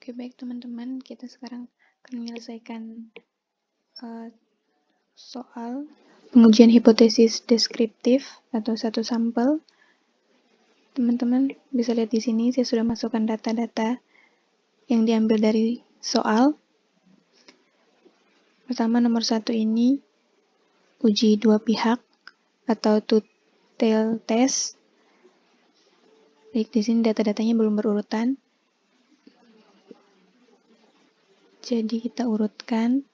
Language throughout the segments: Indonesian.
Oke, baik teman-teman, kita sekarang akan menyelesaikan soal pengujian hipotesis deskriptif atau satu sampel. Teman-teman bisa lihat di sini, saya sudah masukkan data-data yang diambil dari soal. Pertama, nomor 1 ini uji dua pihak atau two-tailed test. Baik, di sini data-datanya belum berurutan. Jadi kita urutkan.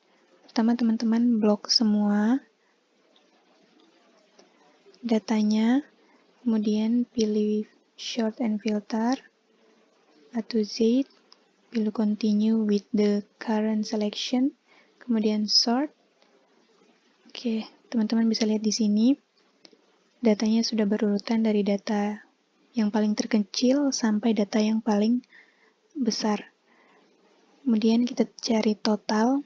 Pertama teman-teman blok semua datanya, kemudian pilih short and filter, atau Z, pilih continue with the current selection, kemudian sort. Oke, teman-teman bisa lihat di sini datanya sudah berurutan dari data yang paling terkecil sampai data yang paling besar. Kemudian kita cari total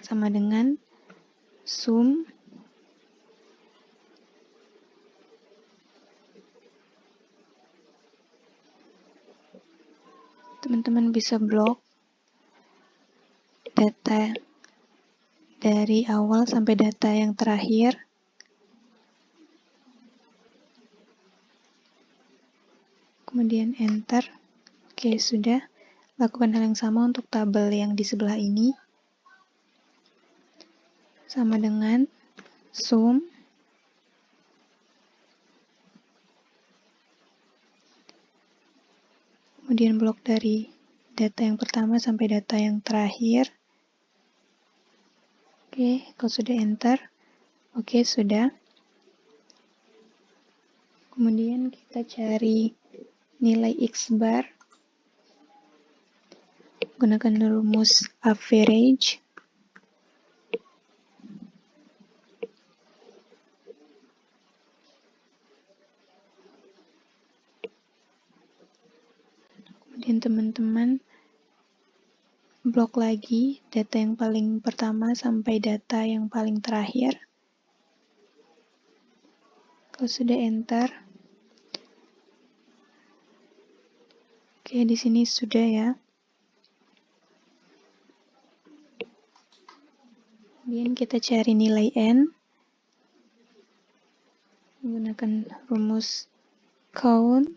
sama dengan sum teman-teman bisa blok data dari awal sampai data yang terakhir. Kemudian enter. Oke, sudah. Lakukan hal yang sama untuk tabel yang di sebelah ini. Sama dengan sum kemudian blok dari data yang pertama sampai data yang terakhir. Oke, kalau sudah enter. Oke, sudah. Kemudian kita cari nilai X bar. Gunakan rumus average. Kemudian teman-teman blok lagi data yang paling pertama sampai data yang paling terakhir. Kalau sudah enter. Oke, di sini sudah ya. Kemudian kita cari nilai N menggunakan rumus count.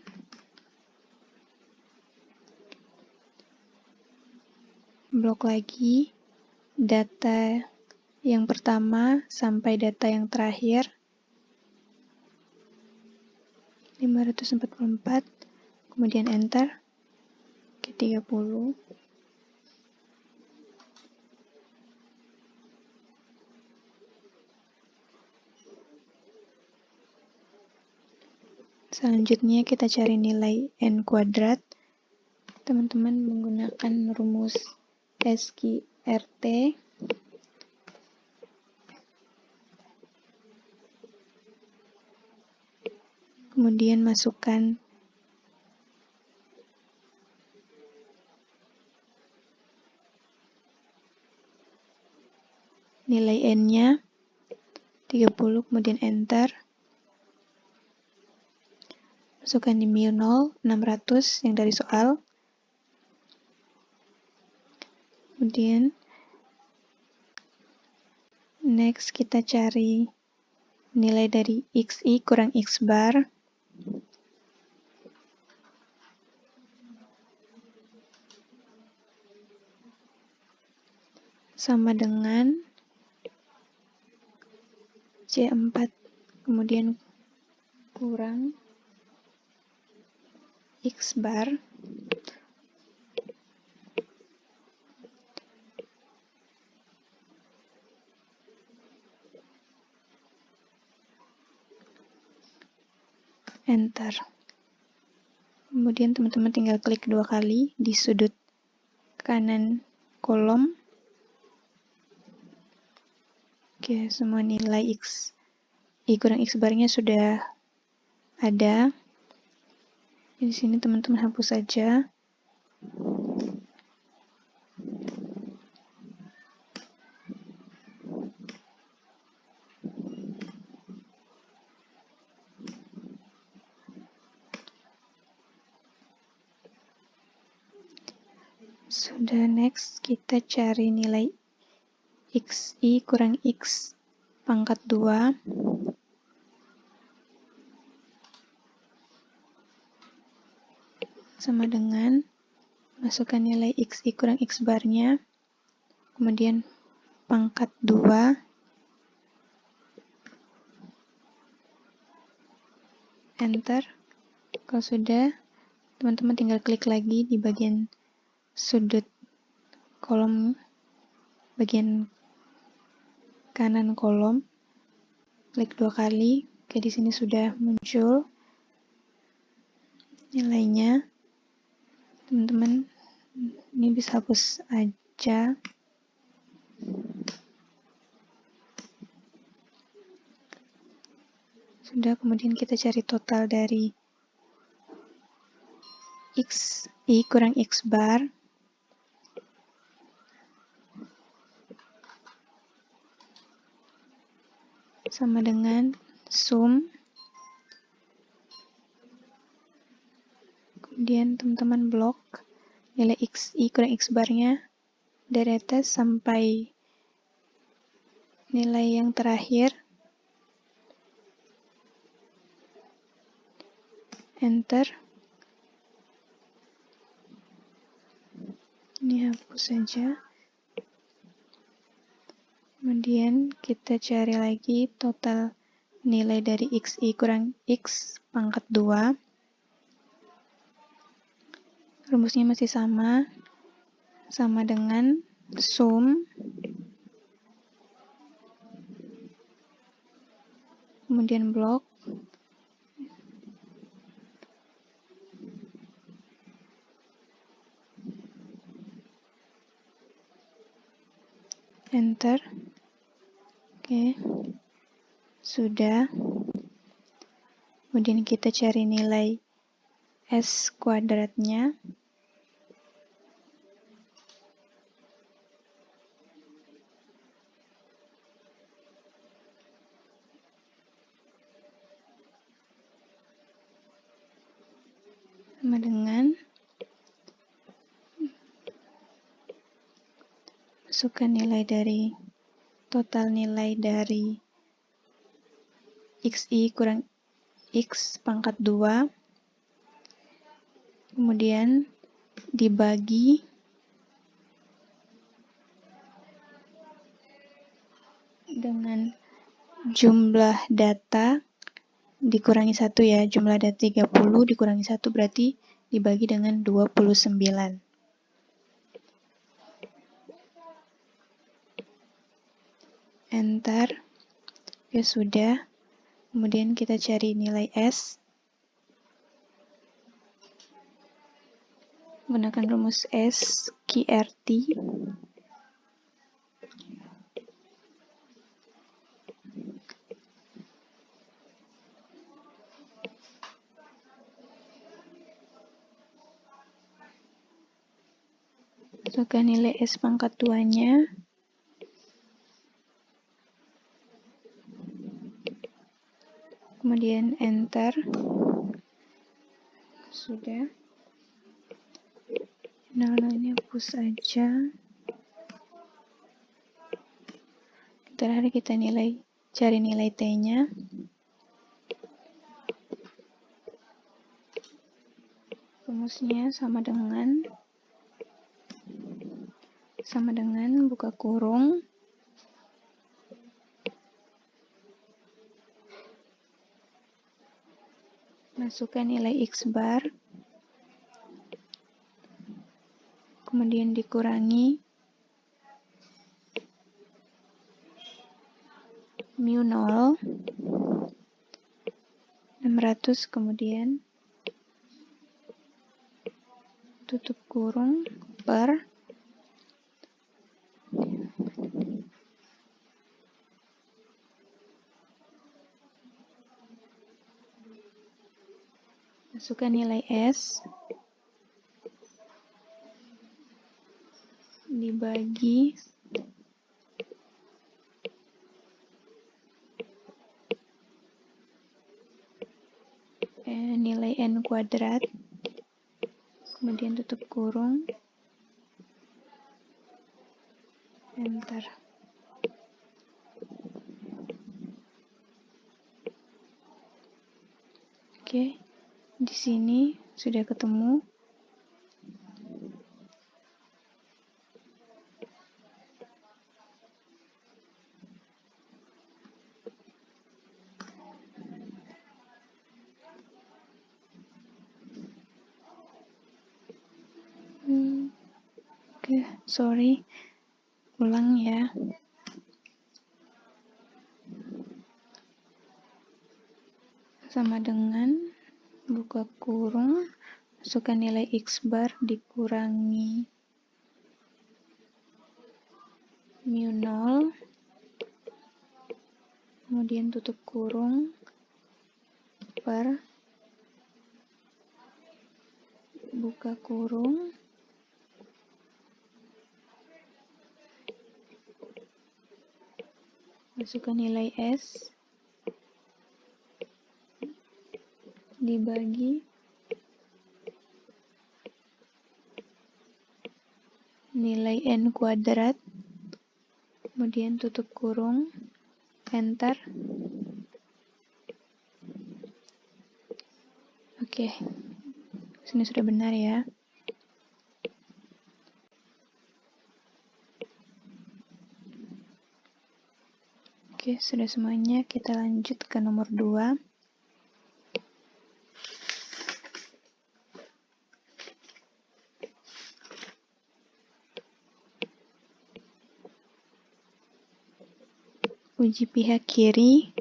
Blok lagi data yang pertama sampai data yang terakhir. 544. Kemudian enter. Oke, 30. Selanjutnya kita cari nilai N kuadrat. Teman-teman menggunakan rumus SQRT. Kemudian masukkan nilai N-nya 30, kemudian enter. Masukkan di mu 600 yang dari soal. Kemudian next kita cari nilai dari XI kurang X bar. Sama dengan C4. Kemudian kurang X bar. Enter. Kemudian teman-teman tinggal klik 2 kali di sudut kanan kolom. Oke, semua nilai X I kurang X barnya sudah ada. Di sini teman-teman hapus saja. Sudah, next kita cari nilai xi kurang x pangkat 2 sama dengan masukkan nilai xi kurang x barnya, kemudian pangkat 2, enter. Kalau sudah, teman-teman tinggal klik lagi di bagian sudut kolom, bagian kanan kolom, klik 2 kali. Oke, di sini sudah muncul nilainya. Teman-teman, ini bisa hapus aja. Sudah, kemudian kita cari total dari xi kurang x bar sama dengan sum. Kemudian teman-teman blok nilai xi kurang x barnya dari atas sampai nilai yang terakhir. Enter. Ini hapus saja. Kemudian kita cari lagi total nilai dari xi kurang x pangkat 2. Rumusnya masih sama dengan sum, kemudian blok, enter. Oke, sudah. Kemudian kita cari nilai s kuadratnya. Sama dengan masukkan nilai dari total nilai dari xi kurang x pangkat 2, kemudian dibagi dengan jumlah data dikurangi 1 ya, jumlah data 30 dikurangi 1 berarti dibagi dengan 29. Enter. Ya sudah. Kemudian kita cari nilai S. Gunakan rumus S QRT. Masukkan nilai S pangkat 2-nya. Kemudian enter. Sudah. Nah, ini hapus saja. Terakhir kita cari nilai T-nya. Rumusnya sama dengan buka kurung masukkan nilai x bar, kemudian dikurangi mu 0 600, kemudian tutup kurung per masukkan nilai S dibagi nilai N kuadrat, kemudian tutup kurung, enter. Oke, di sini sudah ketemu. Oke, sorry. Ulang ya. Sama dengan buka kurung, masukkan nilai X bar dikurangi mu 0, kemudian tutup kurung per buka kurung masukkan nilai S dibagi nilai N kuadrat, kemudian tutup kurung, enter. Oke, sini sudah benar ya. Oke, sudah semuanya. Kita lanjut ke nomor 2. Uji pihak kiri.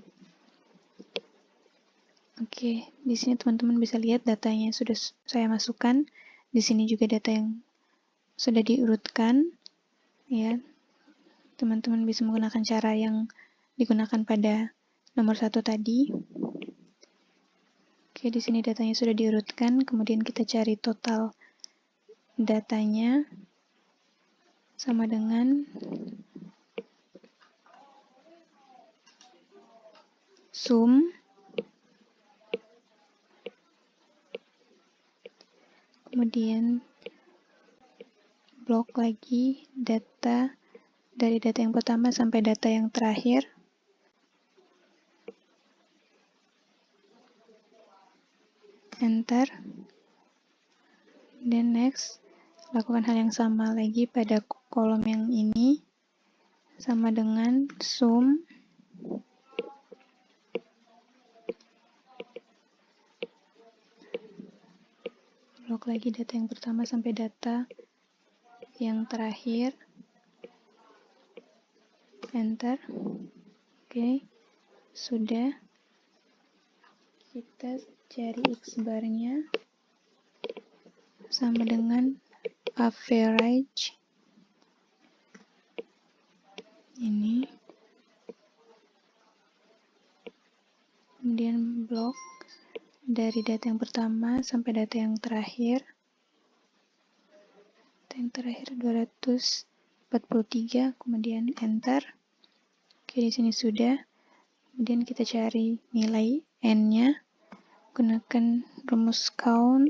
Oke, di sini teman-teman bisa lihat datanya sudah saya masukkan. Di sini juga data yang sudah diurutkan. Ya, teman-teman bisa menggunakan cara yang digunakan pada nomor 1 tadi. Oke, di sini datanya sudah diurutkan, kemudian kita cari total datanya sama dengan sum kemudian blok lagi data dari data yang pertama sampai data yang terakhir. Enter. Dan next, lakukan hal yang sama lagi pada kolom yang ini, sama dengan sum blok lagi data yang pertama sampai data yang terakhir. Enter. Oke, sudah. Kita cari X barnya sama dengan average ini, kemudian blok dari data yang pertama sampai data yang terakhir. Data yang terakhir 243, kemudian enter. Oke, di sini sudah. Kemudian kita cari nilai n-nya gunakan rumus count.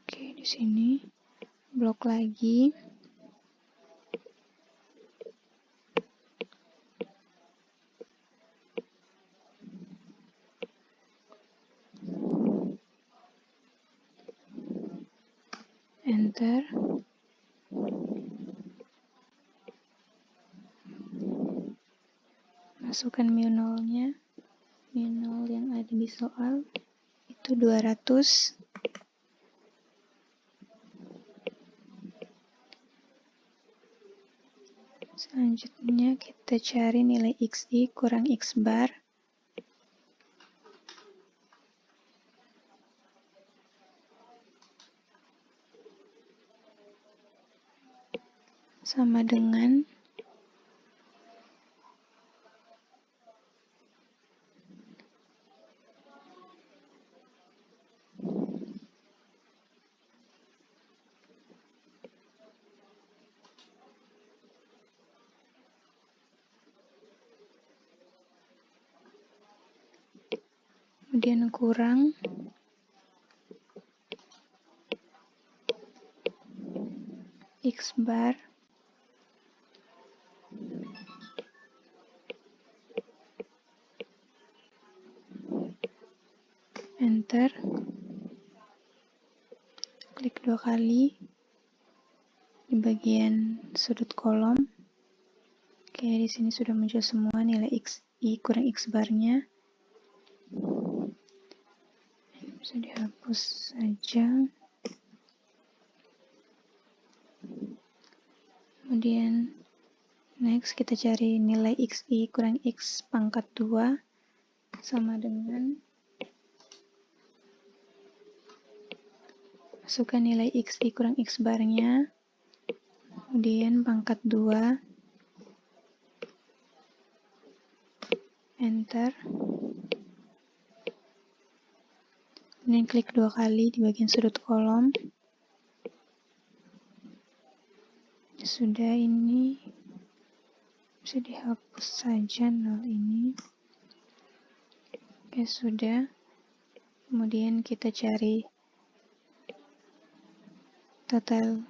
Oke, di sini blok lagi. Enter. Masukkan mu 0-nya. Mu 0 yang ada di soal itu 200. Selanjutnya kita cari nilai xi kurang x bar. Sama dengan kemudian kurang X bar, enter, klik 2 kali di bagian sudut kolom. Oke, di sini sudah muncul semua nilai XI kurang X barnya. Bisa dihapus saja. Kemudian next kita cari nilai XI kurang X pangkat 2 sama dengan masukkan nilai XI kurang X barnya, kemudian pangkat 2, enter, kemudian klik 2 kali di bagian sudut kolom. Sudah, ini bisa dihapus saja nol ini. Oke, sudah. Kemudian kita cari total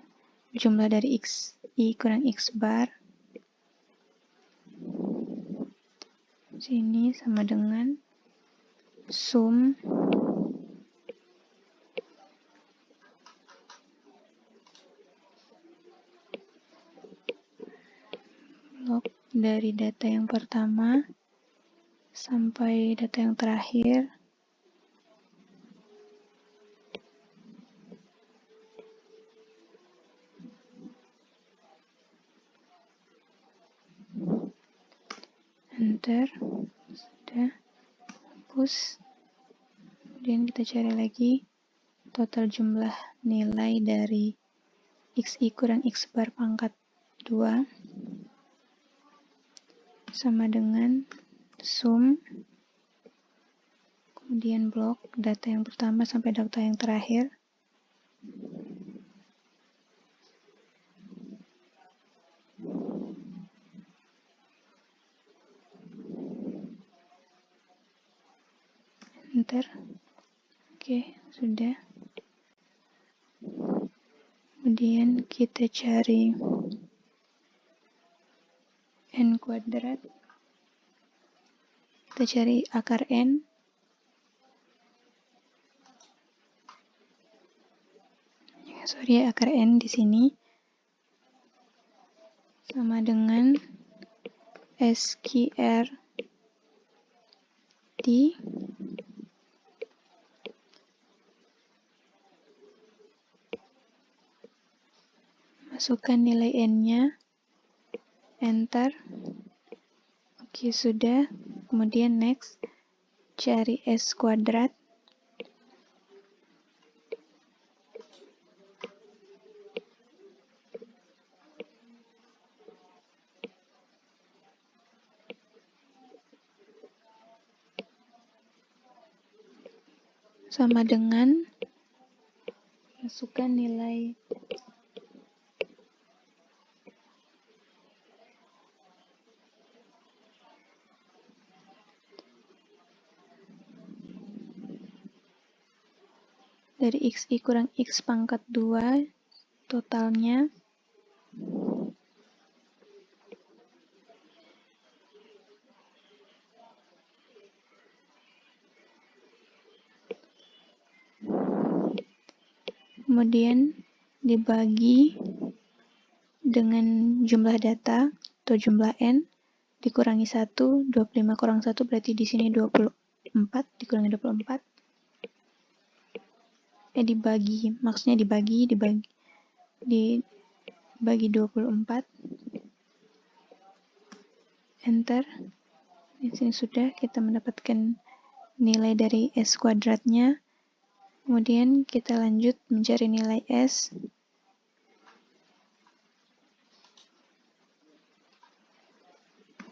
jumlah dari XI kurang X bar. Sini sama dengan sum log dari data yang pertama sampai data yang terakhir. Enter, sudah, hapus. Kemudian kita cari lagi total jumlah nilai dari XI kurang X bar pangkat 2 sama dengan sum, kemudian blok data yang pertama sampai data yang terakhir. Enter. Oke, sudah. Kemudian kita cari n kuadrat. Kita cari akar n. Sorry, akar n di sini sama dengan SQRT masukkan nilai n-nya, enter. Oke, sudah. Kemudian next, cari S kuadrat. Sama dengan masukkan nilai dari XI kurang X pangkat 2 totalnya. Kemudian dibagi dengan jumlah data atau jumlah n dikurangi 1, 25 kurang 1 berarti di sini 24, dikurangi 24. Dibagi, maksudnya dibagi 24. Enter. Di sini sudah kita mendapatkan nilai dari S kuadratnya. Kemudian kita lanjut mencari nilai S.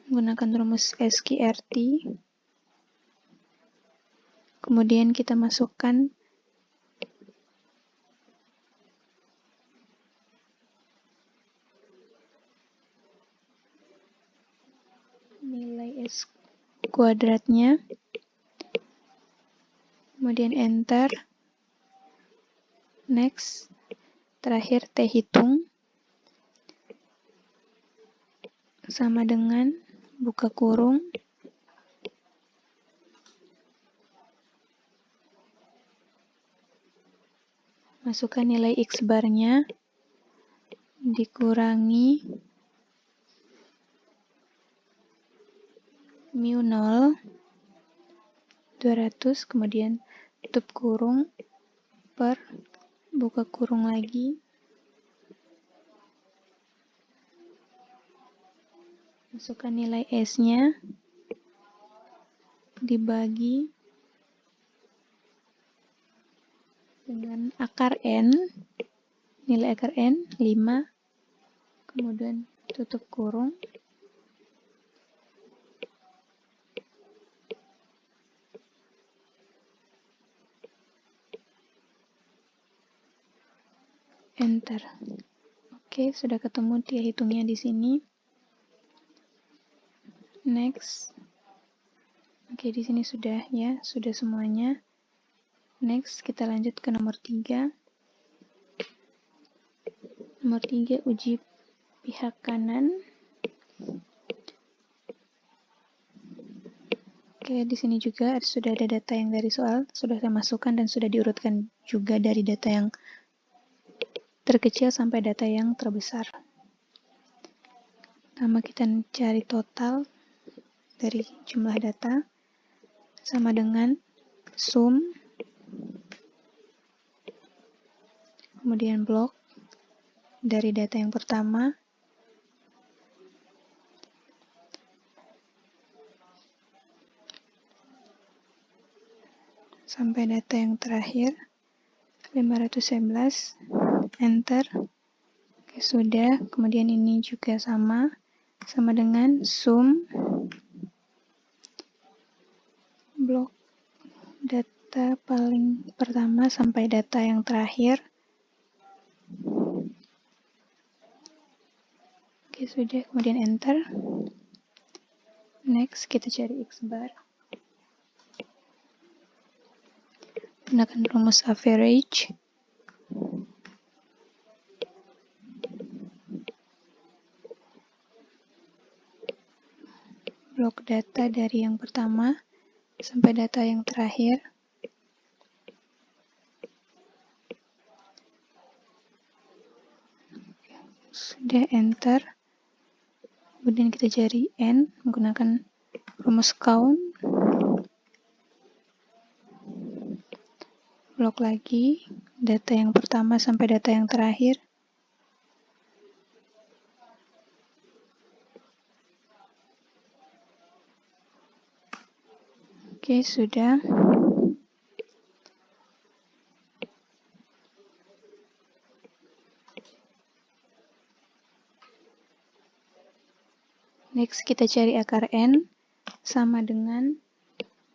Menggunakan rumus SQRT. Kemudian kita masukkan nilai S kuadratnya. Kemudian enter. Next. Terakhir T hitung. sama dengan buka kurung, masukkan nilai X barnya, dikurangi mu 0, 200, kemudian tutup kurung, per buka kurung lagi, masukkan nilai S-nya, dibagi dengan akar N, nilai akar N 5, kemudian tutup kurung, enter. Oke, sudah ketemu dia hitungnya di sini. Next. Oke, di sini sudah ya, sudah semuanya. Next, kita lanjut ke nomor 3. Nomor 3, uji pihak kanan. Oke, di sini juga sudah ada data yang dari soal, sudah saya masukkan dan sudah diurutkan juga dari data yang terkecil sampai data yang terbesar. Pertama kita cari total dari jumlah data, sama dengan sum, kemudian blok dari data yang pertama, sampai data yang terakhir 511, enter. Oke, sudah. Kemudian ini juga sama dengan sum blok data paling pertama sampai data yang terakhir. Oke, sudah. Kemudian enter. Next, kita cari X bar. Gunakan rumus average. Blok data dari yang pertama sampai data yang terakhir. Sudah, enter. Kemudian kita cari N menggunakan rumus count. Blok lagi data yang pertama sampai data yang terakhir. Oke, sudah. Next, kita cari akar N sama dengan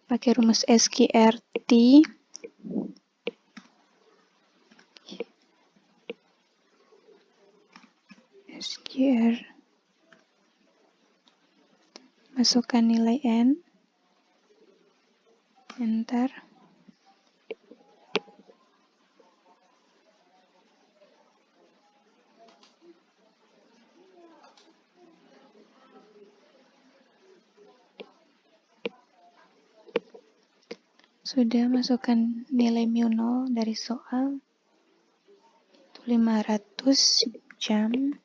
pakai rumus SQRT. SQR. Masukkan nilai N. Enter. Sudah, masukkan nilai mu 0 dari soal. Itu 500 jam.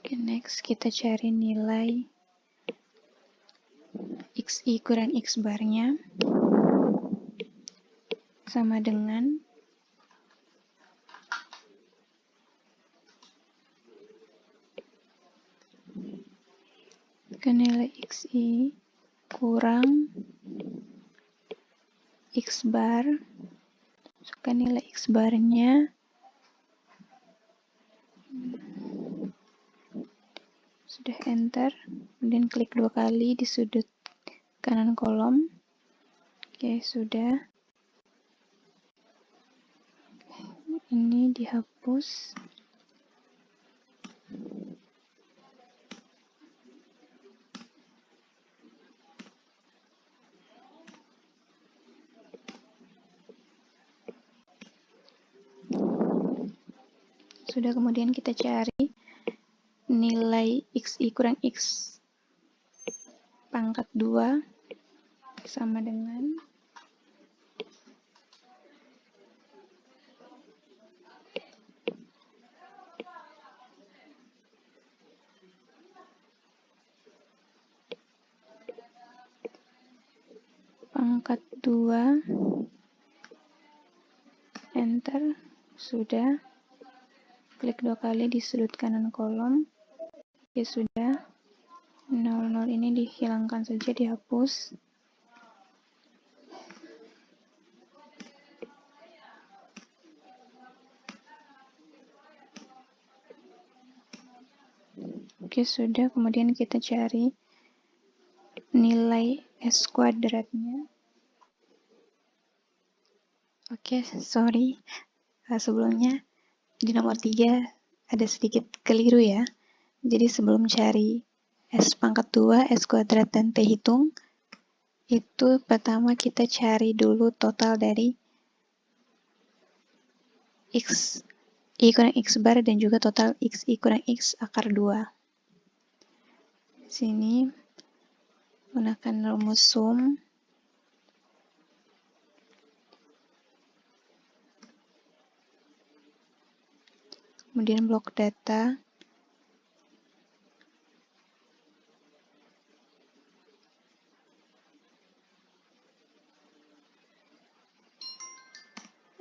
Oke, next kita cari nilai XI kurang X barnya. Sama dengan nilai XI kurang X bar. Masukkan nilai X barnya. Sudah, enter. Kemudian klik 2 kali di sudut kanan kolom. Oke, sudah. Ini dihapus. Sudah, kemudian kita cari nilai xi kurang x pangkat 2 sama dengan pangkat 2, enter. Sudah, klik 2 kali di sudut kanan kolom. Oke, sudah. 00 ini dihilangkan saja, dihapus. Oke, sudah. Kemudian kita cari nilai S kuadratnya. Oke, sorry. Sebelumnya di nomor 3 ada sedikit keliru ya. Jadi sebelum cari S pangkat 2, S kuadrat, dan T hitung, itu pertama kita cari dulu total dari X I kurang X bar dan juga total XI kurang X akar 2. Sini gunakan rumus sum. Kemudian blok data.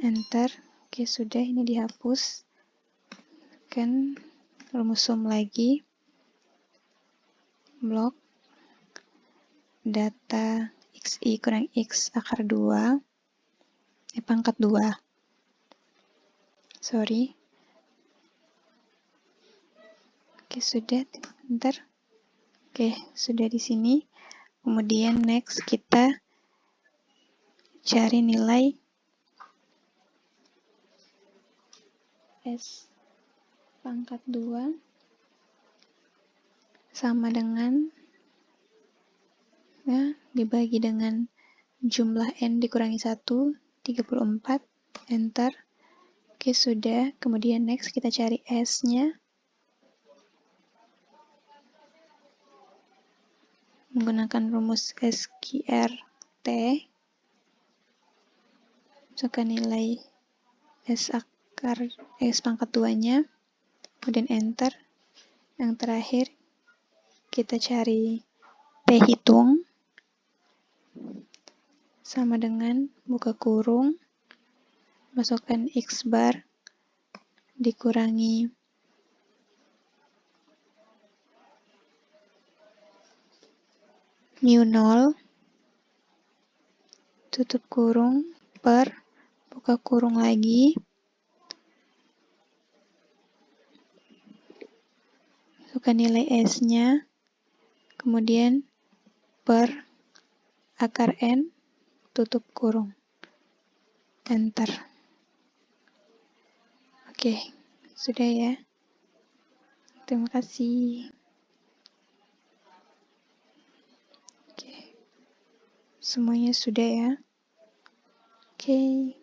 Enter. Oke, sudah, ini dihapus. Kan rumus sum lagi. Blok data XI kurang X akar 2. Pangkat 2. Sorry. Oke, sudah. Enter. Oke, sudah di sini. Kemudian next kita cari nilai S pangkat 2 sama dengan ya, dibagi dengan jumlah N dikurangi 1, 34. Enter. Oke, sudah. Kemudian next kita cari S-nya. Menggunakan rumus SQRT. Masukkan nilai S pangkat 2-nya. Kemudian enter. Yang terakhir kita cari T hitung. Sama dengan buka kurung. Masukkan X bar dikurangi mu 0, tutup kurung, per, buka kurung lagi, masukkan nilai S-nya, kemudian per akar N, tutup kurung, enter. Oke, sudah ya. Terima kasih. Oke, semuanya sudah ya. Oke.